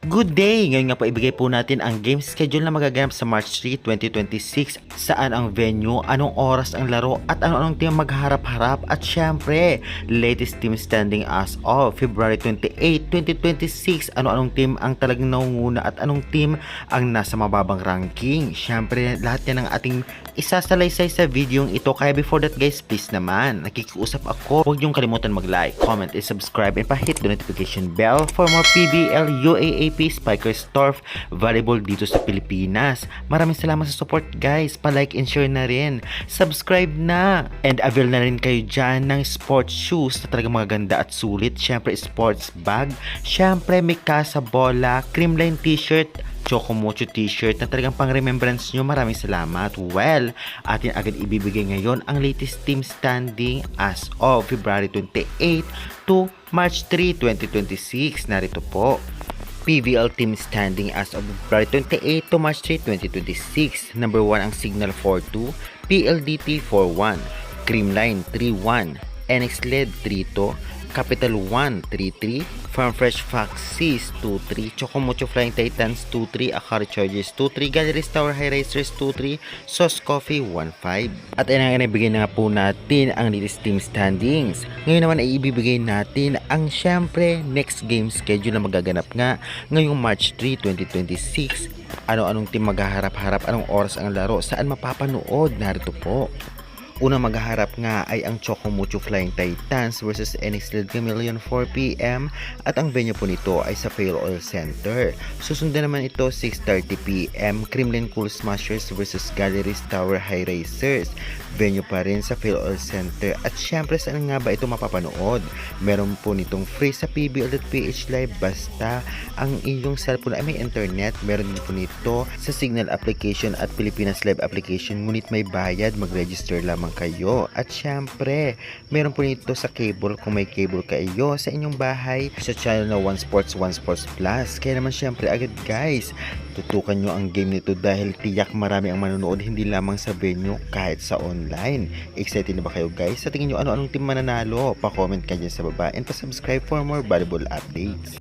Good day! Ngayon nga po ibigay po natin ang game schedule na magaganap sa March 3, 2026. Saan ang venue, anong oras ang laro, at anong team magharap-harap. At syempre, latest team standing as of February 28, 2026. Anong team ang talagang nangunguna at anong team ang nasa mababang ranking. Syempre, lahat yan ang ating isasalaysay sa video ito. Kaya before that guys, please naman, nakikiusap ako. Huwag niyong kalimutan mag-like, comment, and subscribe, and pa-hit the notification bell for more PBL, UAAP, Spikers Turf volleyball dito sa Pilipinas. Maraming salamat sa support guys. Pa-like and share na rin. Subscribe na. And avail na rin kayo dyan ng sports shoes na talagang magaganda at sulit. Syempre sports bag. Syempre may Casa Bola, Creamline t-shirt, Chocomocho t-shirt na talagang pang-remembrance nyo. Maraming salamat. Well, atin agad ibibigay ngayon ang latest team standing as of February 28 to March 3, 2026. Narito po. PVL team standing as of February 28 to March 3, 2026. Number 1 ang Signal 4-2, PLDT 4-1, Creamline 3-1, NX LED 3-2, Capital 1-3-3, Farm Fresh Foxes 2-3, Chocomocho Flying Titans 2-3, Akari Chargers 2-3, Galleries Tower High Racers 2-3, Sauce Coffee 1-5. At ayun ang ibigay na nga po natin ang latest team standings. Ngayon naman ay ibibigay natin ang syempre next game schedule na magaganap nga ngayong March 3, 2026. Anong team maghaharap-harap, anong oras ang laro, saan mapapanood, narito po. Unang maghaharap nga ay ang Chocomocho Flying Titans versus NX LED Chameleon 4pm at ang venue po nito ay sa Pale Oil Center. Susundan naman ito 6:30pm Creamline Cool Smashers versus Galleries Tower High Racers. Venue pa rin sa Pale Oil Center. At syempre saan nga ba ito mapapanood? Meron po nitong free sa PBL.ph Live basta ang iyong cellphone ay may internet. Meron din po nito sa Signal application at Pilipinas Live application, ngunit may bayad. Mag-register lamang kayo. At syempre, meron po nito sa cable kung may cable kayo sa inyong bahay sa channel na One Sports Plus. Kaya naman syempre agad guys, tutukan nyo ang game nito dahil tiyak marami ang manonood hindi lamang sa venue kahit sa online. Excited na ba kayo guys? Sa tingin nyo anong team mananalo? Pa-comment ka dyan sa baba and pa-subscribe for more volleyball updates.